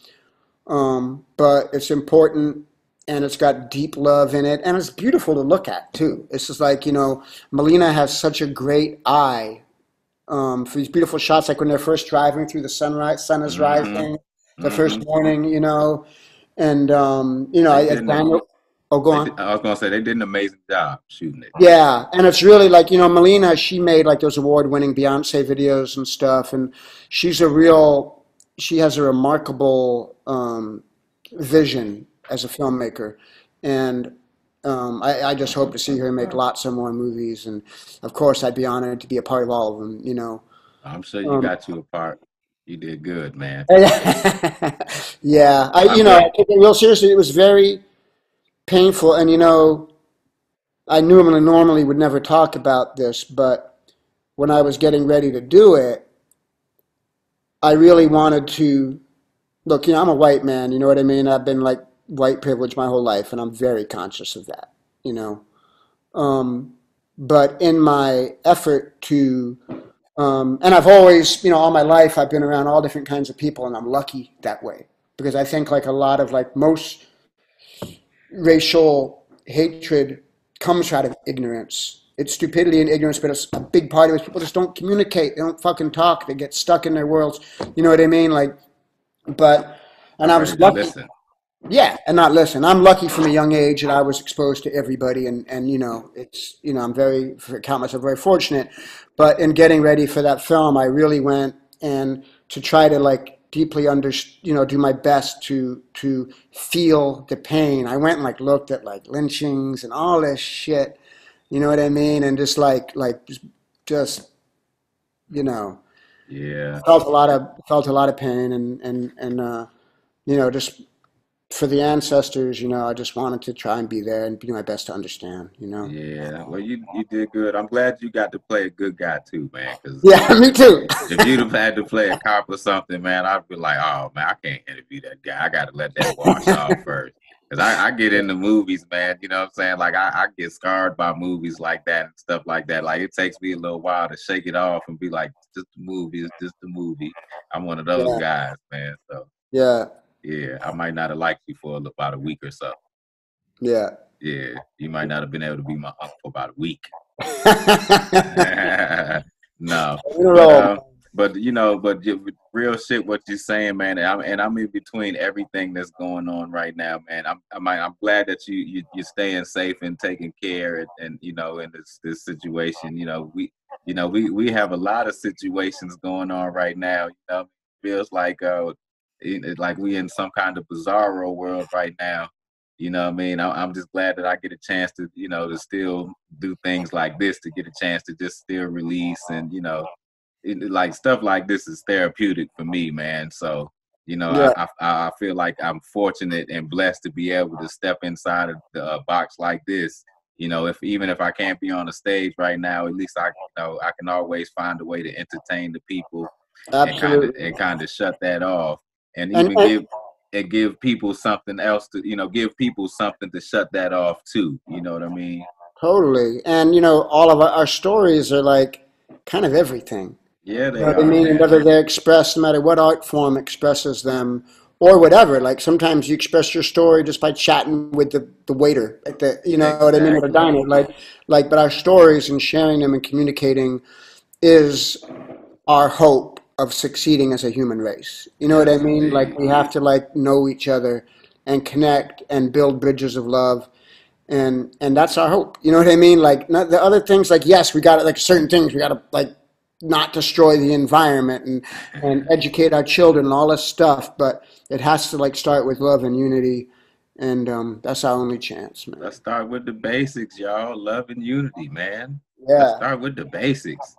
but it's important, and it's got deep love in it, and it's beautiful to look at too. It's just like Melina has such a great eye for these beautiful shots, like when they're first driving through the sunrise, sun is Mm-hmm. rising, the first Mm-hmm. morning, and They as did. Daniel. Oh, go on. I was gonna say they did an amazing job shooting it. Yeah, and it's really like Melina. She made like those award-winning Beyonce videos and stuff, and she's a real. She has a remarkable vision as a filmmaker, and I just hope to see her make lots of more movies. And of course, I'd be honored to be a part of all of them. I'm sure you Um, got you a part. You did good, man. yeah, I'm I glad. took it real seriously. It was very painful, and I normally would never talk about this, but when I was getting ready to do it, I really wanted to look. I'm a white man. You know what I mean? I've been like white privilege my whole life, and I'm very conscious of that. You know, um, but in my effort to, and I've always, all my life, I've been around all different kinds of people, and I'm lucky that way because I think like a lot of like most racial hatred comes out of ignorance. It's stupidity and ignorance, but it's a big part of it. People just don't communicate. They don't fucking talk. They get stuck in their worlds. You know what I mean? Like, but, and Not I ready was to lucky. listen. Yeah, and not listen. I'm lucky from a young age that I was exposed to everybody, and it's I'm very count myself very fortunate. But in getting ready for that film, I really went and to try to like deeply do my best to feel the pain. I went and like looked at like lynchings and all this shit. You know what I mean? And just just you know Yeah. felt a lot of pain and just for the ancestors, I just wanted to try and be there and do my best to understand. Yeah. Well, you did good. I'm glad you got to play a good guy too, man. Because Yeah, me too. if you'd have had to play a cop or something, man, I'd be like, oh man, I can't interview that guy. I got to let that wash off first. Because I get into movies, man. You know what I'm saying? Like I get scarred by movies like that and stuff like that. Like it takes me a little while to shake it off and be like, it's just a movie. It's just a movie. I'm one of those Yeah, guys, man. So yeah, yeah, I might not have liked you for about a week or so. yeah. Yeah, you might not have been able to be my uncle for about a week. No, In a but row. real shit. What you're saying, man, and I'm in between everything that's going on right now, man. I'm glad that you're staying safe and taking care, and in this situation, we have a lot of situations going on right now. Feels like like we in some kind of bizarro world right now. You know what I mean? I'm just glad that I get a chance to, to still do things like this, to get a chance to just still release and, like stuff like this is therapeutic for me, man. So, Yeah, I feel like I'm fortunate and blessed to be able to step inside of the box like this. If even if I can't be on the stage right now, at least I can always find a way to entertain the people and kind of absolutely. shut that off and And, even and give people something else to give people something to shut that off too. You know what I mean? totally. And all of our stories are like kind of everything. Yeah, You know they what I are, mean? And man. whether they're expressed, no matter what art form expresses them, or whatever. Like sometimes you express your story just by chatting with the waiter at the, you know what I mean, at a Exactly. diner. But our stories and sharing them and communicating is our hope of succeeding as a human race. You know what I Yes, mean? Like indeed. we have to like know each other and connect and build bridges of love, and that's our hope. You know what I mean? Like not, the other things, like yes, we got like certain things we got to like not destroy the environment and educate our children and all this stuff, but it has to like start with love and unity, and that's our only chance, man. Let's start with the basics, y'all. Love and unity, man. Let's Yeah, start with the basics.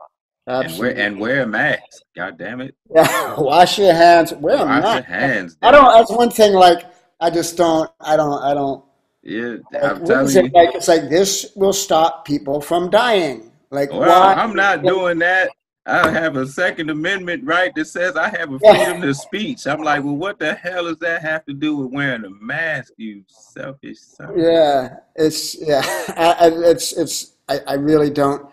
And absolutely. wear a mask. God damn it. Yeah, wash your hands, wear a Wash mask. your hands, I damn don't. it. That's one thing. Like I just don't. I don't. Yeah, Like I'm what is telling it you. like? It's like this will stop people from dying. Like Well, why? I'm not doing that. I have a Second Amendment right that says I have a Yeah, freedom to speech. I'm like, well, what the hell does that have to do with wearing a mask, you selfish son of a yeah. It's yeah. I really don't.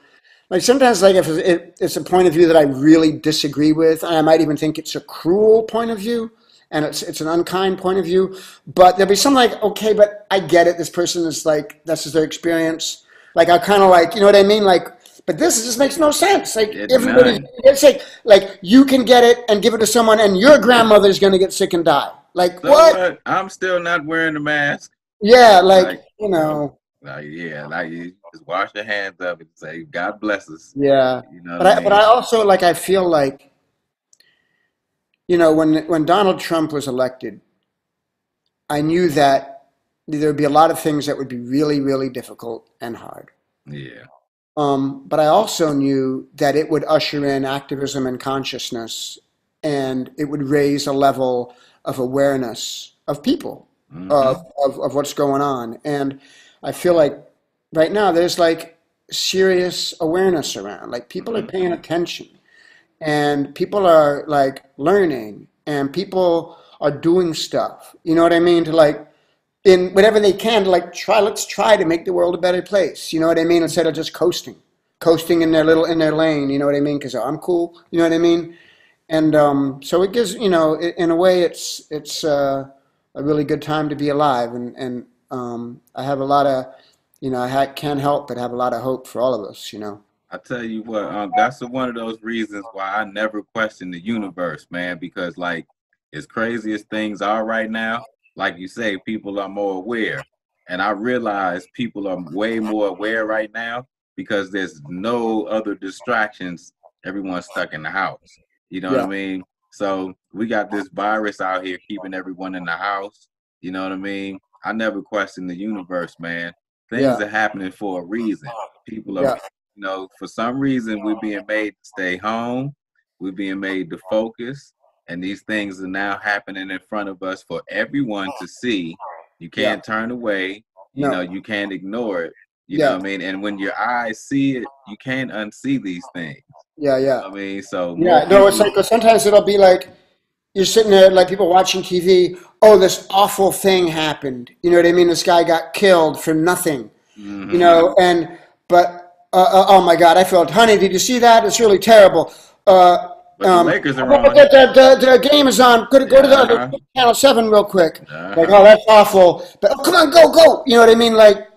Like sometimes, like if it's a point of view that I really disagree with, and I might even think it's a cruel point of view, and it's an unkind point of view. But there'll be some like, okay, but I get it. This person is like, this is their experience. Like I kind of like, you know what I mean? Like, but this just makes no sense. Like it everybody, none. it's like you can get it and give it to someone, and your grandmother's going to get sick and die. Like So what? what? I'm still not wearing a mask. Yeah, like Like, you nope. know. Like, yeah, like you just wash your hands up and say, God bless us. Yeah, You know what but I I mean? also like I feel like when Donald Trump was elected, I knew that there would be a lot of things that would be really, really difficult and hard. Yeah. But I also knew that it would usher in activism and consciousness, and it would raise a level of awareness of people Mm-hmm. of what's going on. And I feel like right now there's like serious awareness around. Like people are Mm-hmm. paying attention, and people are like learning, and people are doing stuff. You know what I mean? To like in whatever they can to like try. Let's try to make the world a better place. You know what I mean? Instead of just coasting in their lane. You know what I mean? Because I'm cool. You know what I mean? And so it gives in a way it's a really good time to be alive, and I have a lot of can't help but have a lot of hope for all of us. You know. I tell you what, that's one of those reasons why I never question the universe, man, because like as crazy as things are right now, like you say, people are more aware. And I realize people are way more aware right now because there's no other distractions. Everyone's stuck in the house. You know what I Yeah. mean? So we got this virus out here keeping everyone in the house. You know what I mean? I never question the universe, man. Things Yeah. are happening for a reason. People are, Yeah. for some reason, we're being made to stay home. We're being made to focus. And these things are now happening in front of us for everyone to see. You Yeah. can't turn away. No. You can't ignore it. You know Yeah. what I mean? And when your eyes see it, you can't unsee these things. Yeah. You Yeah. know what I mean? So more Yeah. No, it's people. like sometimes it'll be like you're sitting there like people watching TV. Oh, this awful thing happened. You know what I mean? This guy got killed for nothing. You Hmm. know, and but oh my God, I felt, honey, did you see that? It's really terrible. Uh, But the Lakers are on. the game is on. Go to the other Uh-huh. channel 7 real quick. Like, Uh-huh. oh, that's awful. But oh, come on, go. You know what I mean? Like,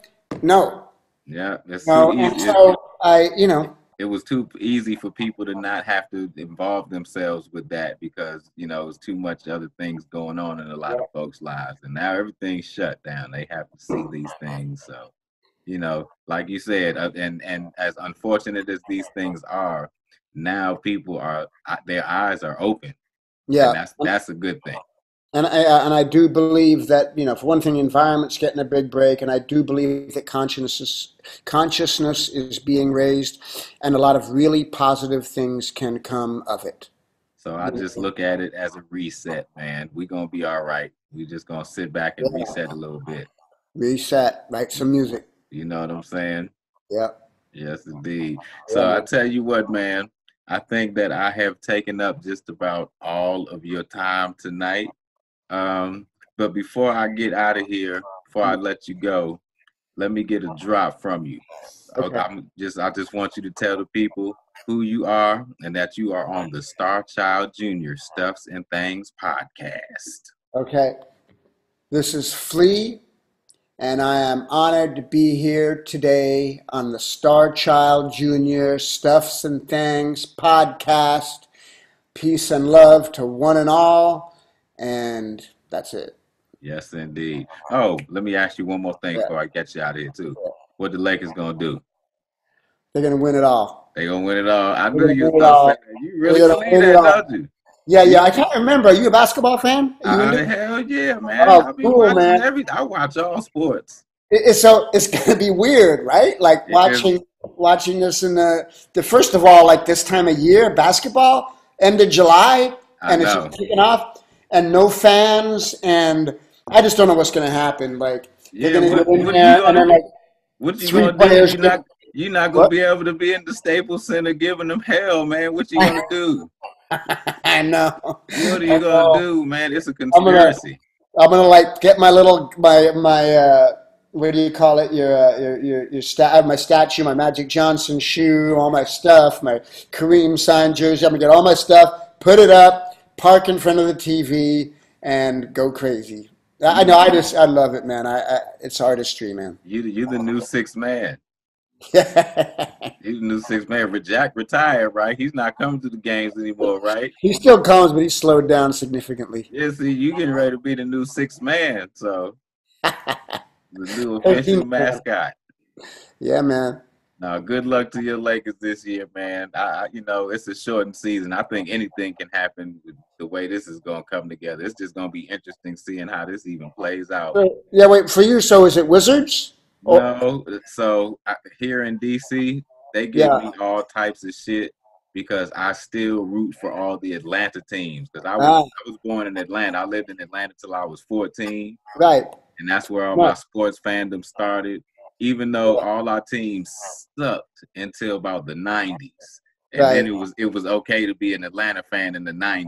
no, Yeah, it's too no. And easy. so It was too easy for people to not have to involve themselves with that because it's too much other things going on in a lot of folks' lives, and now everything's shut down. They have to see these things, so like you said, and as unfortunate as these things are, now people are their eyes are open, and yeah. that's a good thing. And I do believe that for one thing, the environment's getting a big break, and I do believe that consciousness is being raised, and a lot of really positive things can come of it. So I just look at it as a reset, man. We gonna be all right. We just gonna sit back and Yeah. reset a little bit. Reset, write some music. You know what I'm saying? Yeah, Yes, indeed. yeah, So I man. tell you what, man, I think that I have taken up just about all of your time tonight. Um, but before I get out of here, before I let you go, let me get a drop from you. Okay. I just want you to tell the people who you are and that you are on the Starchildjr Stuffs and Things podcast. Okay. This is Flea, and I am honored to be here today on the Starchildjr Stuffs and Things podcast. Peace and love to one and all, and that's it. Yes, indeed. Oh, let me ask you one more thing Yeah. before I get you out of here too. What the Lakers gonna do? They're gonna win it all. They gonna win it all. I They're knew gonna you was win it gonna say all. that. You really They're gonna believe win it that, all. don't you? Yeah, You yeah. I can't remember. Are you a basketball fan? Are you into? hell yeah, man. Oh, I be cool, watching man. I watch all sports. It's gonna be weird, right? Like It is. watching this in the first of all, like this time of year, basketball, end of July, I and it's just know. kicking off, and no fans, and I just don't know what's gonna happen. Like they're Yeah, gonna get in what are you there, and gonna then like what you three gonna do? players. You're not gonna What? be able to be in the Staples Center giving them hell, man. What you gonna do? I know. What are you I gonna know. do, man? It's a I'm gonna conspiracy. I'm gonna like get my little my what do you call it? My statue, my Magic Johnson shoe, all my stuff, my Kareem signed jersey. I'm gonna get all my stuff, put it up, park in front of the TV, and go crazy. I know. You I love it, man. It's artistry, man. you the new sixth man. Yeah. He's the new sixth man. Jack retired, right? He's not coming to the games anymore, right? He still comes, but he's slowed down significantly. Yeah, see, you getting ready to be the new sixth man, so the new official 13th man. mascot. Yeah, man. Now, good luck to your Lakers this year, man. You know, it's a shortened season. I think anything can happen with the way this is going to come together. It's just going to be interesting seeing how this even plays out. Yeah, wait, for you, so is it Wizards? Oh, No, so here in DC, they give yeah. me all types of shit because I still root for all the Atlanta teams. Because Ah, I was born in Atlanta. I lived in Atlanta till I was 14. right. And that's where all No, my sports fandom started, even though all our teams sucked until about the 90s. And then right. it was okay to be an Atlanta fan in the 90s.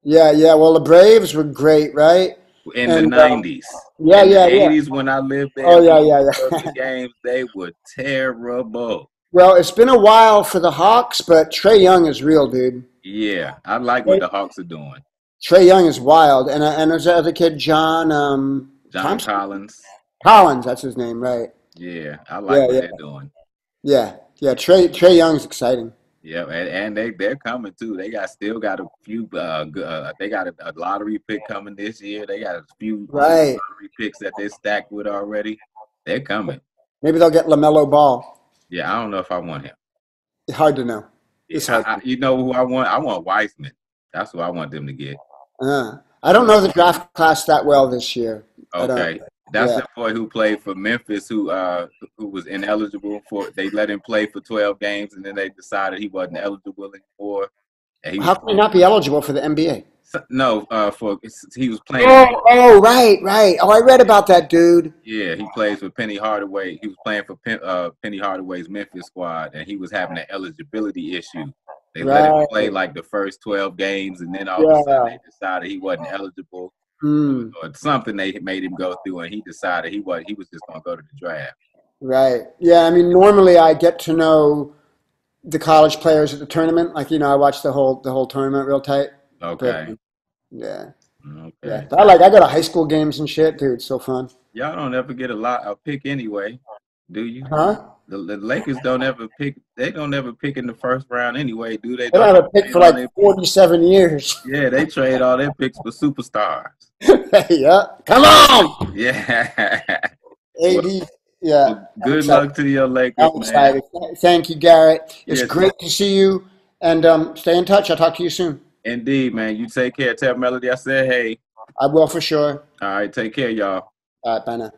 Yeah, yeah. Well, the Braves were great, right? In the And 90s. yeah, In the yeah, yeah. 80s, when I lived there Oh, and we yeah, used yeah, to go to the yeah. games, they were terrible. Well, it's been a while for the Hawks, but Trey Young is real, dude. Yeah, I like what the Hawks are doing. Trey Young is wild, and there's that other kid, John John Thompson Collins. Collins. That's his name, right? Yeah, I like Yeah, what yeah, they're doing. yeah, yeah. Trey Young's exciting. Yeah, and they're coming too. They still got a few. They got a lottery pick coming this year. They got a few Right. lottery picks that they're stacked with already. They're coming. Maybe they'll get LaMelo Ball. Yeah, I don't know if I want him. Hard to know. Yeah, It's hard. you know who I want? I want Weissman. That's who I want them to get. I don't know the draft class that well this year. I don't. Okay, that's Yeah. the boy who played for Memphis, who was ineligible for. They let him play for 12 games, and then they decided he wasn't eligible anymore. And he was How can he not be eligible for the NBA? no for he was playing. Oh, right, right. Oh, I read about that dude. Yeah, he plays for Penny Hardaway. He was playing for Penny Hardaway's Memphis squad, and he was having an eligibility issue. They let him Right. play like the first 12 games, and then all of a sudden Yeah. they decided he wasn't eligible, Hmm. or something they made him go through, and he decided he was just going to go to the draft. Right. Yeah. I mean, normally I get to know the college players at the tournament. Like, I watch the whole tournament real tight. But Okay, yeah, yeah. okay. I go to high school games and shit, dude. It's so fun. Y'all don't ever get a pick anyway, do you? Huh? The Lakers don't ever pick. They don't ever pick in the first round anyway, do they? I don't Don't have a they pick trade for all like their 47 years. Yeah, they trade all their picks for superstars. Yeah. Come on, Yeah. Well, AD. Yeah. I'm good excited. luck to your Lakers, I'm man. excited. Thank you, Garrett. It's Yes, great to see you. And stay in touch. I'll talk to you soon. indeed, man. You take care. Tell Melody I said hey. I will for sure. All right, take care, y'all. All right. Bye now.